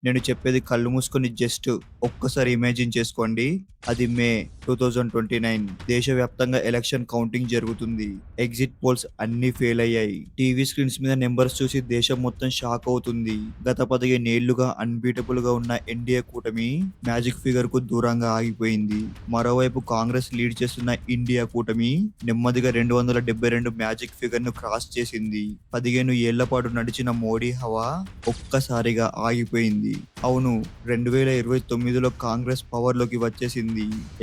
నేను చెప్పేది కళ్ళు మూసుకొని జస్ట్ ఒక్కసారి ఇమాజిన్ చేసుకోండి. అది మే 2029 దేశవ్యాప్తంగా ఎలక్షన్ కౌంటింగ్ జరుగుతుంది. ఎగ్జిట్ పోల్స్ అన్నీ ఫెయిల్ అయ్యాయి. టీవీ స్క్రీన్స్ మీద నెంబర్స్ చూసి దేశం మొత్తం షాక్ అవుతుంది. గత 15 ఏళ్లుగా అన్‌బీటబుల్ గా ఉన్న ఎన్‌డీఏ కూటమి మ్యాజిక్ ఫిగర్ కు దూరంగా ఆగిపోయింది. మరోవైపు కాంగ్రెస్ లీడ్ చేస్తున్న ఇండియా కూటమి నెమ్మదిగా 272 మ్యాజిక్ ఫిగర్ ను క్రాస్ చేసింది. 15 ఏళ్ల పాటు నడిచిన మోడీ హవా ఒక్కసారిగా ఆగిపోయింది. అవును, 2029లో కాంగ్రెస్ పవర్‌లోకి వచ్చేసింది.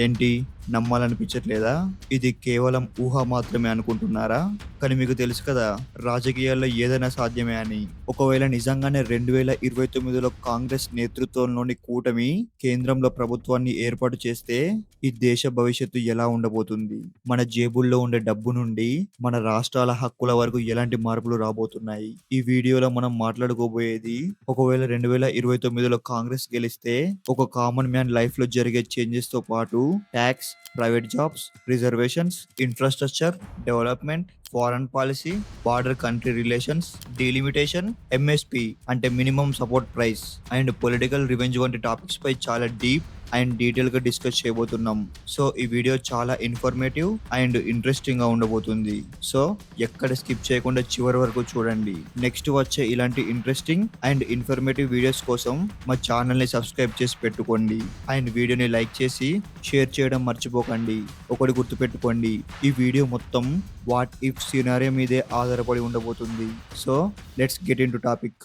ఏంటి, నమ్మాలనిపించట్లేదా? ఇది కేవలం ఊహ మాత్రమే అనుకుంటున్నారా? కానీ మీకు తెలుసు కదా, రాజకీయాల్లో ఏదైనా సాధ్యమే అని. ఒకవేళ నిజంగానే 2029లో కాంగ్రెస్ నేతృత్వంలోని కూటమి కేంద్రంలో ప్రభుత్వాన్ని ఏర్పాటు చేస్తే ఈ దేశ భవిష్యత్తు ఎలా ఉండబోతుంది? మన జేబుల్లో ఉండే డబ్బు నుండి మన రాష్ట్రాల హక్కుల వరకు ఎలాంటి మార్పులు రాబోతున్నాయి? ఈ వీడియోలో మనం మాట్లాడుకోబోయేది, ఒకవేళ 2029లో కాంగ్రెస్ గెలిస్తే ఒక కామన్ మ్యాన్ లైఫ్‌లో జరిగే చేంజెస్ తో పాటు tax, private jobs, reservations, infrastructure, development, foreign policy, border country relations, delimitation, MSP అంటే minimum support price and political revenge వంటి టాపిక్స్ పై చాలా డీప్ అండ్ డీటెయిల్‌గా డిస్కస్ చేయబోతున్నాం. సో ఈ వీడియో చాలా ఇన్ఫర్మేటివ్ అండ్ ఇంట్రెస్టింగ్‌గా ఉండబోతుంది. సో ఎక్కడ స్కిప్ చేయకుండా చివరి వరకు చూడండి. నెక్స్ట్ వచ్చే ఇలాంటి ఇంట్రెస్టింగ్ అండ్ ఇన్ఫర్మేటివ్ వీడియోస్ కోసం మా ఛానల్‌ని సబ్స్క్రైబ్ చేసి పెట్టుకోండి. అండ్ వీడియోని లైక్ చేసి షేర్ చేయడం మర్చిపోకండి. ఒకటి గుర్తుపెట్టుకోండి, ఈ వీడియో మొత్తం వాట్ ఇఫ్ సినారియో మీదే ఆధారపడి ఉండబోతుంది. So let's get into topic.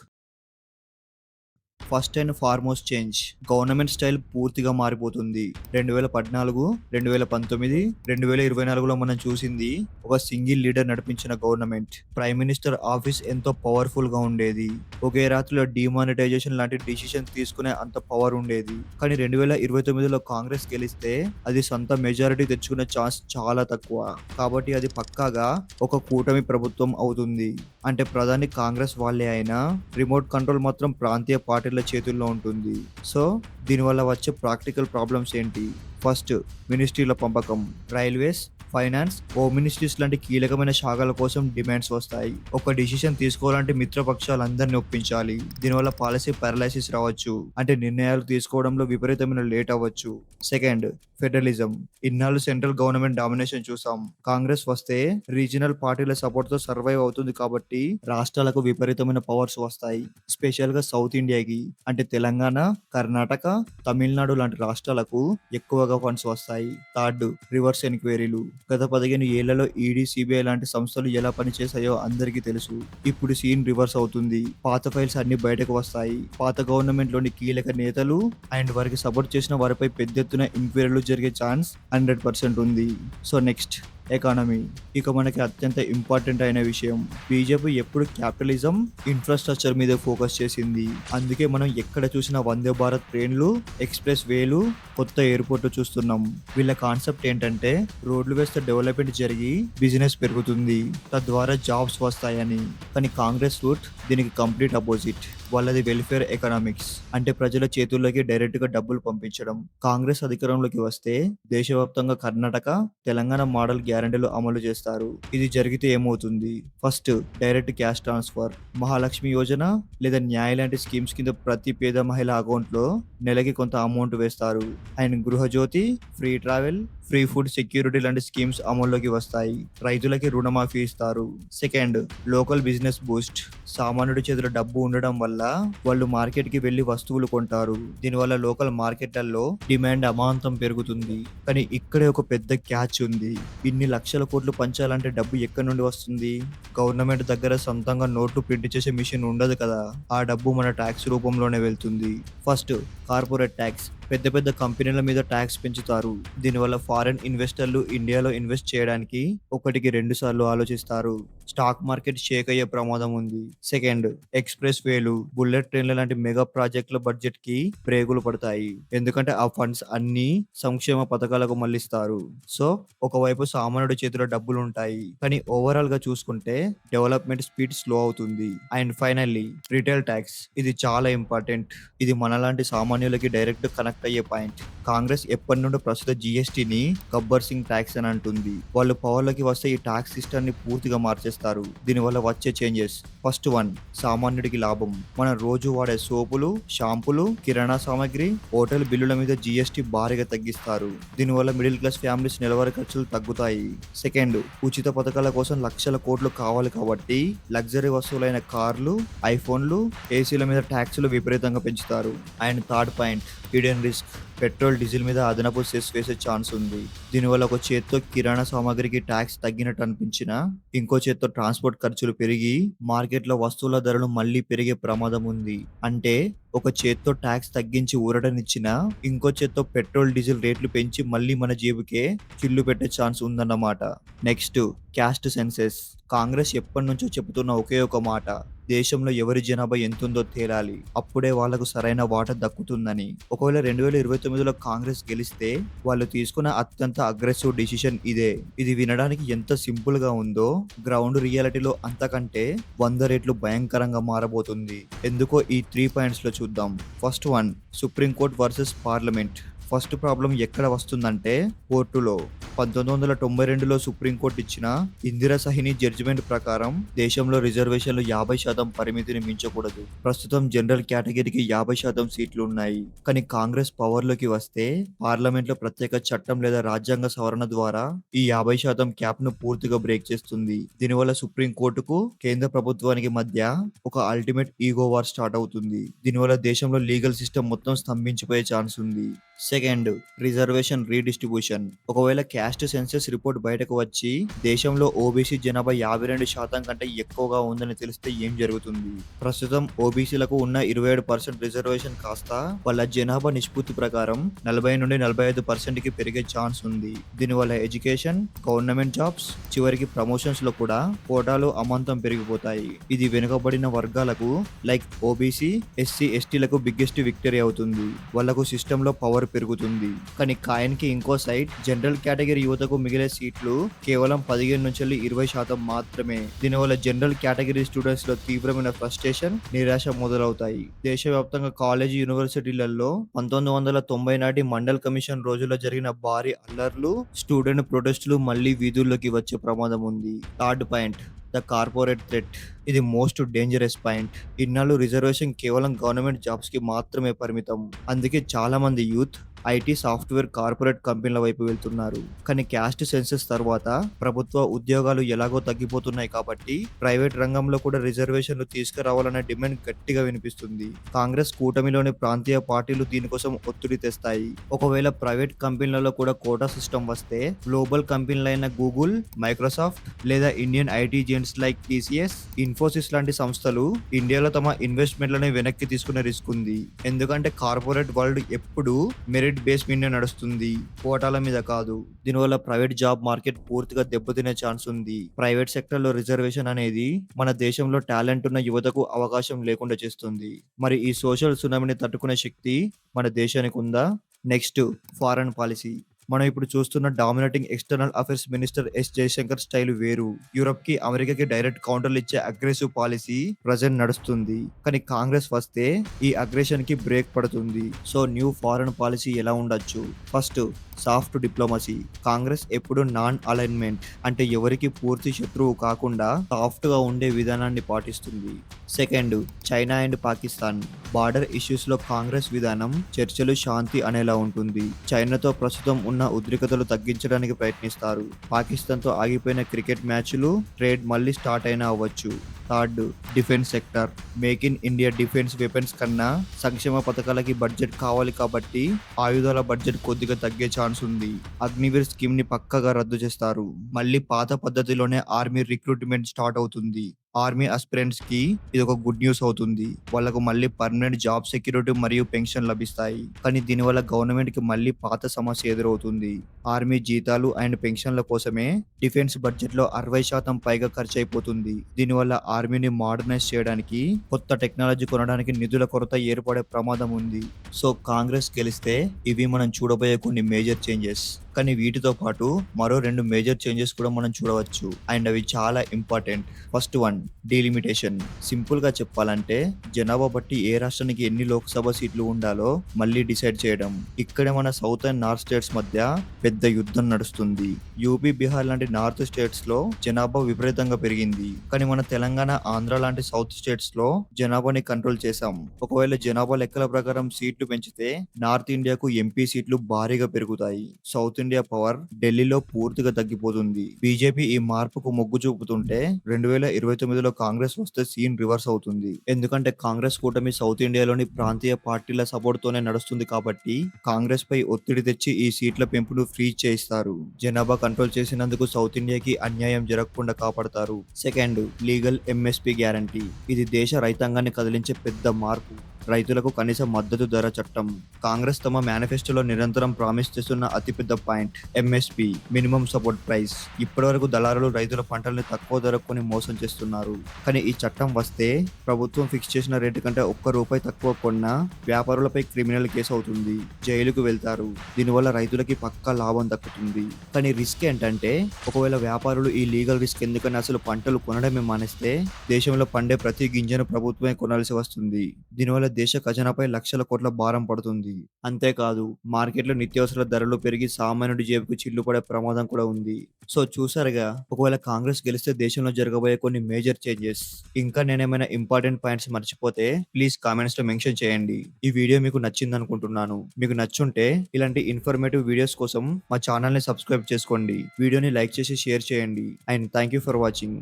First and foremost change, government style పూర్తిగా మారిపోతుంది. 2014, 2019, 2024లో మనం చూసింది ఒక సింగిల్ లీడర్ నడిపించిన గవర్నమెంట్. ప్రైమ్ మినిస్టర్ ఆఫీస్ ఎంతో పవర్ఫుల్ గా ఉండేది. ఒకే రాత్రిలో డిమానిటైజేషన్ లాంటి డిసిషన్ తీసుకునే అంత పవర్ ఉండేది. కానీ 2029లో కాంగ్రెస్ గెలిస్తే అది సొంత మెజారిటీ తెచ్చుకునే ఛాన్స్ చాలా తక్కువ. కాబట్టి అది పక్కాగా ఒక కూటమి ప్రభుత్వం అవుతుంది. అంటే ప్రధాని కాంగ్రెస్ వాళ్ళే అయినా రిమోట్ కంట్రోల్ మాత్రం ప్రాంతీయ పార్టీల చేతుల్లో ఉంటుంది. సో దీనివల్ల వచ్చే ప్రాక్టికల్ ప్రాబ్లమ్స్ ఏంటి? ఫస్ట్, మినిస్ట్రీల పంపకం. రైల్వేస్, ఫైనాన్స్, హోమ్ మినిస్ట్రీస్ లాంటి కీలకమైన శాఖల కోసం డిమాండ్స్ వస్తాయి. ఒక డిసిషన్ తీసుకోవాలంటే మిత్రపక్షాలందరినీ ఒప్పించాలి. దీనివల్ల పాలసీ పారలైసిస్ రావచ్చు, అంటే నిర్ణయాలు తీసుకోవడంలో విపరీతమైన లేట్ అవ్వచ్చు. Second, federalism. ఇన్నాళ్ళు సెంట్రల్ గవర్నమెంట్ డామినేషన్ చూసాం. కాంగ్రెస్ వస్తే రీజనల్ పార్టీల సపోర్ట్ తో సర్వైవ్ అవుతుంది కాబట్టి రాష్ట్రాలకు విపరీతమైన పవర్స్ వస్తాయి. స్పెషల్ గా సౌత్ ఇండియాకి, అంటే తెలంగాణ, కర్ణాటక, తమిళనాడు లాంటి రాష్ట్రాలకు ఎక్కువగా ఫండ్స్ వస్తాయి. థర్డ్, రివర్స్ ఎంక్వైరీలు. గత 15 ఏళ్లలో ఈడీ, సిబిఐ లాంటి సంస్థలు ఎలా పనిచేశాయో అందరికీ తెలుసు. ఇప్పుడు సీన్ రివర్స్ అవుతుంది. పాత ఫైల్స్ అన్ని బయటకు వస్తాయి. పాత గవర్నమెంట్ లోని కీలక నేతలు అండ్ వారికి సపోర్ట్ చేసిన వారిపై పెద్ద ఎత్తున ఎంక్వైరీలు జరిగే ఛాన్స్ 100% ఉంది. So next, economy. ఇక మనకి అత్యంత ఇంపార్టెంట్ అయిన విషయం. బీజేపీ ఎప్పుడు క్యాపిటలిజం, ఇన్ఫ్రాస్ట్రక్చర్ మీద ఫోకస్ చేసింది. అందుకే మనం ఎక్కడ చూసినా వందే భారత్ ట్రైన్లు, ఎక్స్ప్రెస్ వేలు, కొత్త ఎయిర్పోర్ట్ చూస్తున్నాం. వీళ్ళ కాన్సెప్ట్ ఏంటంటే రోడ్లు వేస్తే డెవలప్మెంట్ జరిగి బిజినెస్ పెరుగుతుంది, తద్వారా జాబ్స్ వస్తాయని. కానీ కాంగ్రెస్ రూట్ దీనికి కంప్లీట్ అపోజిట్. వాళ్ళది వెల్ఫేర్ ఎకనామిక్స్, అంటే ప్రజల చేతుల్లోకి డైరెక్ట్ గా డబ్బులు పంపించడం. కాంగ్రెస్ అధికారంలోకి వస్తే దేశవ్యాప్తంగా కర్ణాటక, తెలంగాణ మోడల్ గ్యారంటీలు అమలు చేస్తారు. ఇది జరిగితే ఏమవుతుంది? First, direct cash transfer. Mahalakshmi Yojana లేదా న్యాయ లాంటి స్కీమ్స్ కింద ప్రతి పేద మహిళ అకౌంట్ లో నెలకి కొంత అమౌంట్ వేస్తారు. And Gruha Jyothi, free travel, free food security లాంటి స్కీమ్స్ అమల్లోకి వస్తాయి. రైతులకి రుణమాఫీ ఇస్తారు. Second, local business boost. సామాన్యుడి చేతిలో డబ్బు ఉండడం వల్ల వాళ్ళు మార్కెట్ కి వెళ్లి వస్తువులు కొంటారు. దీనివల్ల లోకల్ మార్కెట్లలో డిమాండ్ అమాంతం పెరుగుతుంది. కానీ ఇక్కడే ఒక పెద్ద క్యాచ్ ఉంది. ఇన్ని లక్షల కోట్లు పంచాలంటే డబ్బు ఎక్కడి నుండి వస్తుంది? గవర్నమెంట్ దగ్గర సొంతంగా నోట్లు ప్రింట్ చేసే మిషన్ ఉండదు కదా. ఆ డబ్బు మన ట్యాక్స్ రూపంలోనే వెళ్తుంది. First, corporate tax. పెద్ద పెద్ద కంపెనీల మీద ట్యాక్స్ పెంచుతారు. దీనివల్ల ఫారెన్ ఇన్వెస్టర్లు ఇండియాలో ఇన్వెస్ట్ చేయడానికి 1-2 సార్లు ఆలోచిస్తారు. స్టాక్ మార్కెట్ షేక్ అయ్యే ప్రమాదం ఉంది. సెకండ్, ఎక్స్ప్రెస్ వేలు, బుల్లెట్ ట్రైన్ల లాంటి మెగా ప్రాజెక్టుల బడ్జెట్ కి బ్రేకులు పడతాయి. ఎందుకంటే ఆ ఫండ్స్ అన్ని సంక్షేమ పథకాలకు మళ్లిస్తారు. సో ఒకవైపు సామాన్యుడి చేతిలో డబ్బులు ఉంటాయి, కానీ ఓవరాల్ గా చూసుకుంటే డెవలప్మెంట్ స్పీడ్ స్లో అవుతుంది. And finally, retail tax. ఇది చాలా ఇంపార్టెంట్. ఇది మనలాంటి సామాన్యులకి డైరెక్ట్ కనెక్ట్ అయ్యే పాయింట్. కాంగ్రెస్ ఎప్పటి నుండో ప్రస్తుత జీఎస్టీని గబ్బర్ సింగ్ ట్యాక్స్ అని అంటుంది. వాళ్ళు పవర్లోకి వస్తే ఈ ట్యాక్స్ సిస్టమ్ ని పూర్తిగా మార్చేస్తారు. చేస్తారు. దీనివల్ల వచ్చే చేంజెస్: ఫస్ట్ వన్, సామాన్యుడికి లాభం. మనం రోజు వాడే సోపులు, షాంపూలు, కిరాణా సామాగ్రి, హోటల్ బిల్లుల మీద జీఎస్టీ భారీగా తగ్గిస్తారు. దీనివల్ల మిడిల్ క్లాస్ ఫ్యామిలీస్ నెలవారీ ఖర్చులు తగ్గుతాయి. సెకండ్, ఉచిత పథకాల కోసం లక్షల కోట్లు కావాలి కాబట్టి లగ్జరీ వస్తువులైన కార్లు, ఐఫోన్లు, ఏసీల మీద ట్యాక్సులు విపరీతంగా పెంచుతారు. And third point, hidden risk. Petrol, diesel మీద అదనపు సెస్ వేసే ఛాన్స్ ఉంది. దీనివల్ల ఒక చేత్తో కిరాణా సామాగ్రికి ట్యాక్స్ తగ్గినట్టు అనిపించినా ఇంకో చేత్తో ట్రాన్స్పోర్ట్ ఖర్చులు పెరిగి మార్కెట్లో వస్తువుల ధరలు మళ్ళీ పెరిగే ప్రమాదం ఉంది. అంటే ఒక చేత్తో ట్యాక్స్ తగ్గించి ఊరటనిచ్చినా ఇంకో చేత్తో పెట్రోల్, డీజిల్ రేట్లు పెంచి మళ్ళీ మన జేబుకే చిల్లు పెట్టే ఛాన్స్ ఉందన్నమాట. Next, caste senses. కాంగ్రెస్ ఎప్పటి నుంచో చెబుతున్న ఒకే ఒక మాట: దేశంలో ఎవరి జనాభా ఎంతుందో తేలాలి, అప్పుడే వాళ్లకు సరైన వాటా దక్కుతుందని. ఒకవేళ 2029లో కాంగ్రెస్ గెలిస్తే వాళ్ళు తీసుకున్న అత్యంత అగ్రెసివ్ డిసిషన్ ఇదే. ఇది వినడానికి ఎంత సింపుల్ గా ఉందో గ్రౌండ్ రియాలిటీలో అంతకంటే 100 రెట్లు భయంకరంగా మారబోతుంది. ఎందుకో ఈ 3 పాయింట్స్ లో చూద్దాం. First one, supreme court versus parliament. First problem ఎక్కడ వస్తుందంటే కోర్టులో. 1992లో సుప్రీంకోర్టు ఇచ్చిన ఇందిరా సహిని జడ్జిమెంట్ ప్రకారం దేశంలో రిజర్వేషన్లు 50% పరిమితిని మించకూడదు. ప్రస్తుతం జనరల్ కేటగిరీకి 50% సీట్లు ఉన్నాయి. కానీ కాంగ్రెస్ పవర్లోకి వస్తే పార్లమెంట్ లో ప్రత్యేక చట్టం లేదా రాజ్యాంగ సవరణ ద్వారా ఈ 50% క్యాప్ ను పూర్తిగా బ్రేక్ చేస్తుంది. దీనివల్ల సుప్రీంకోర్టుకు, కేంద్ర ప్రభుత్వానికి మధ్య ఒక అల్టిమేట్ ఈగో వార్ స్టార్ట్ అవుతుంది. దీనివల్ల దేశంలో లీగల్ సిస్టమ్ మొత్తం స్తంభించిపోయే ఛాన్స్ ఉంది. Second, reservation redistribution. ఒకవేళ క్యాస్ట్ సెన్సస్ రిపోర్ట్ బయటకు వచ్చి దేశంలో ఓబీసీ జనాభా 52% కంటే ఎక్కువగా ఉందని తెలిస్తే ఏం జరుగుతుంది? ప్రస్తుతం ఓబీసీలకు ఉన్న 27% రిజర్వేషన్ కాస్త వాళ్ళ జనాభా నిష్పత్తి ప్రకారం 40 నుండి 45%కి పెరిగే ఛాన్స్ ఉంది. దీనివల్ల ఎడ్యుకేషన్, గవర్నమెంట్ జాబ్స్, చివరికి ప్రమోషన్స్ లో కూడా కోటాలు అమాంతం పెరిగిపోతాయి. ఇది వెనుకబడిన వర్గాలకు లైక్ ఓబీసీ, ఎస్సీ, ఎస్టీలకు బిగ్గెస్ట్ విక్టరీ అవుతుంది. వాళ్లకు సిస్టమ్ లో పవర్ పెరుగుతుంది. కానీ కాయిన్కి ఇంకో సైడ్, జనరల్ కేటగిరీ యువతకు మిగిలే సీట్లు కేవలం 15 నుంచి 20% మాత్రమే. దీనివల్ల జనరల్ కేటగిరీ స్టూడెంట్స్ లో తీవ్రమైన ఫ్రస్ట్రేషన్, నిరాశ మొదలవుతాయి. దేశవ్యాప్తంగా కాలేజీ, యూనివర్సిటీలలో 1990 నాటి మండల్ కమిషన్ రోజుల్లో జరిగిన భారీ అల్లర్లు, స్టూడెంట్ ప్రొటెస్టులు మళ్లీ వీధుల్లోకి వచ్చే ప్రమాదం ఉంది. Third point, the corporate threat. ఇది మోస్ట్ డేంజరస్ పాయింట్. ఇన్నాళ్ళు రిజర్వేషన్ కేవలం గవర్నమెంట్ జాబ్స్ కి మాత్రమే పరిమితం. అందుకే చాలా మంది యూత్ ఐటీ, సాఫ్ట్వేర్, కార్పొరేట్ కంపెనీల వైపు వెళ్తున్నారు. కానీ క్యాస్ట్ సెన్సస్ తర్వాత ప్రభుత్వ ఉద్యోగాలు ఎలాగో తగ్గిపోతున్నాయి కాబట్టి ప్రైవేట్ రంగంలో కూడా రిజర్వేషన్లు తీసుకురావాలనే డిమాండ్ గట్టిగా వినిపిస్తుంది. కాంగ్రెస్ కూటమిలోని ప్రాంతీయ పార్టీలు దీనికోసం ఒత్తిడి తెస్తాయి. ఒకవేళ ప్రైవేట్ కంపెనీలలో కూడా కోటా సిస్టమ్ వస్తే గ్లోబల్ కంపెనీలైన గూగుల్, మైక్రోసాఫ్ట్ లేదా Indian IT giants like TCS, Infosys లాంటి సంస్థలు ఇండియాలో తమ ఇన్వెస్ట్మెంట్లను వెనక్కి తీసుకునే రిస్క్ ఉంది. ఎందుకంటే కార్పొరేట్ వరల్డ్ ఎప్పుడు మెరిట్ బేస్ మీద నడుస్తుంది, కోటాల మీద కాదు. దీనివల్ల ప్రైవేట్ జాబ్ మార్కెట్ పూర్తిగా దెబ్బతినే ఛాన్స్ ఉంది. ప్రైవేట్ సెక్టర్ లో రిజర్వేషన్ అనేది మన దేశంలో టాలెంట్ ఉన్న యువతకు అవకాశం లేకుండా చేస్తుంది. మరి ఈ సోషల్ సునామీని తట్టుకునే శక్తి మన దేశానికి ఉందా? Next, foreign policy. మనం ఇప్పుడు చూస్తున్న dominating external affairs minister S Jaishankar style వేరు. యూరప్ కి, అమెరికాకి డైరెక్ట్ కౌంటర్లు ఇచ్చే అగ్రెసివ్ పాలసీ ప్రజెంట్ నడుస్తుంది. కానీ కాంగ్రెస్ వస్తే ఈ అగ్రెషన్ కి బ్రేక్ పడుతుంది. సో న్యూ ఫారెన్ పాలసీ ఎలా ఉండొచ్చు? First, soft diplomacy. కాంగ్రెస్ ఎప్పుడు నాన్ అలైన్మెంట్ అంటే ఎవరికి పూర్తి శత్రువు కాకుండా సాఫ్ట్ గా ఉండే విధానాన్ని పాటిస్తుంది. Second, China and Pakistan. Border issues లో కాంగ్రెస్ విధానం చర్చలు, శాంతి అనేలా ఉంటుంది. చైనాతో ప్రస్తుతం ఉన్న ఉద్రిక్తతలు తగ్గించడానికి ప్రయత్నిస్తారు. పాకిస్తాన్ తో ఆగిపోయిన క్రికెట్ మ్యాచ్లు, ట్రేడ్ మళ్ళీ స్టార్ట్ అయినా అవ్వచ్చు. Third, defence sector. Make in India defence weapons కన్నా సంక్షేమ పథకాలకి బడ్జెట్ కావాలి కాబట్టి ఆయుధాల బడ్జెట్ కొద్దిగా తగ్గే ఛాన్స్ ఉంది. అగ్నివీర్ స్కీమ్ ని పక్కగా రద్దు చేస్తారు. మళ్ళీ పాత పద్ధతిలోనే ఆర్మీ రిక్రూట్మెంట్ స్టార్ట్ అవుతుంది. ఆర్మీ ఆస్పిరెంట్స్ కి ఇది ఒక గుడ్ న్యూస్ అవుతుంది. వాళ్ళకు మళ్ళీ పర్మనెంట్ జాబ్ సెక్యూరిటీ మరియు పెన్షన్ లభిస్తాయి. కానీ దీనివల్ల గవర్నమెంట్ కి మళ్ళీ పాత సమస్య ఎదురవుతుంది. ఆర్మీ జీతాలు అండ్ పెన్షన్ల కోసమే డిఫెన్స్ బడ్జెట్ లో 60% పైగా ఖర్చు అయిపోతుంది. దీనివల్ల ఆర్మీని మోడర్నైజ్ చేయడానికి, కొత్త టెక్నాలజీ కొనడానికి నిధుల కొరత ఏర్పడే ప్రమాదం ఉంది. సో కాంగ్రెస్ గెలిస్తే ఇవి మనం చూడబోయే కొన్ని మేజర్ చేంజెస్. కానీ వీటితో పాటు మరో 2 మేజర్ చేంజెస్ కూడా మనం చూడవచ్చు. అండ్ అవి చాలా ఇంపార్టెంట్. First one, delimitation. సింపుల్‌గా చెప్పాలంటే జనాభా బట్టి ఏ రాష్ట్రానికి ఎన్ని లోక్‌సభ సీట్లు ఉండాలో మళ్ళీ డిసైడ్ చేయడం. ఇక్కడే మన సౌత్ అండ్ నార్త్ స్టేట్స్ మధ్య పెద్ద యుద్ధం నడుస్తుంది. యూపీ, బీహార్ లాంటి నార్త్ స్టేట్స్‌లో జనాభా విపరీతంగా పెరిగింది. కానీ మన తెలంగాణ, ఆంధ్ర లాంటి సౌత్ స్టేట్స్‌లో జనాభాని కంట్రోల్ చేశాం. ఒకవేళ జనాభా లెక్కల ప్రకారం సీట్లు పెంచితే నార్త్ ఇండియాకు ఎంపీ సీట్లు భారీగా పెరుగుతాయి. సౌత్ ఇండియా పవర్ ఢిల్లీలో పూర్తిగా తగ్గిపోతుంది. బీజేపీ ఈ మార్పుకు మొగ్గు చూపుతుంటే 2029లో కాంగ్రెస్ వస్తే సీన్ రివర్స్ అవుతుంది. ఎందుకంటే కాంగ్రెస్ కూటమి సౌత్ ఇండియాలోని ప్రాంతీయ పార్టీల సపోర్ట్ తోనే నడుస్తుంది కాబట్టి కాంగ్రెస్ పై ఒత్తిడి తెచ్చి ఈ సీట్ల పెంపును ఫ్రీజ్ చేయిస్తారు. జనాభా కంట్రోల్ చేసినందుకు సౌత్ ఇండియాకి అన్యాయం జరగకుండా కాపాడతారు. Second, legal MSP guarantee. ఇది దేశ రైతాంగాన్ని కదిలించే పెద్ద మార్పు. రైతులకు కనీస మద్దతు ధర చట్టం. కాంగ్రెస్ తమ మేనిఫెస్టోలో నిరంతరం ప్రామిస్ చేస్తున్న అతిపెద్ద point MSP, minimum support price. ఇప్పటివరకు దళారులు రైతుల పంటల్ని తక్కువ ధరకు కొని మోసం చేస్తున్నారు. కానీ ఈ చట్టం వస్తే ప్రభుత్వం ఫిక్స్ చేసిన రేటు కంటే ₹1 తక్కువ కొన్నా వ్యాపారులపై క్రిమినల్ కేసు అవుతుంది. జైలుకు వెళ్తారు. దీనివల్ల రైతులకి పక్కా లాభం దక్కుతుంది. కానీ రిస్క్ ఏంటంటే ఒకవేళ వ్యాపారులు ఈ లీగల్ రిస్క్ ఎందుకని అసలు పంటలు కొనడమే మానేస్తే దేశంలో పండే ప్రతి గింజను ప్రభుత్వమే కొనాల్సి వస్తుంది. దీనివల్ల దేశ ఖజానాపై లక్షల కోట్ల భారం పడుతుంది. అంతేకాదు మార్కెట్లో నిత్యావసర ధరలు పెరిగి సామాన్యుడి జేబుకు చిల్లు పడే ప్రమాదం కూడా ఉంది. సో చూసారుగా, ఒకవేళ కాంగ్రెస్ గెలిస్తే దేశంలో జరగబోయే కొన్ని మేజర్ చేంజెస్. ఇంకా నేనేమైనా ఇంపార్టెంట్ పాయింట్స్ మర్చిపోతే ప్లీజ్ కామెంట్స్ లో మెన్షన్ చేయండి. ఈ వీడియో మీకు నచ్చింది అనుకుంటున్నాను. మీకు నచ్చుంటే ఇలాంటి ఇన్ఫర్మేటివ్ వీడియోస్ కోసం మా ఛానల్ ని సబ్స్క్రైబ్ చేసుకోండి. వీడియోని లైక్ చేసి షేర్ చేయండి. And thank you for watching.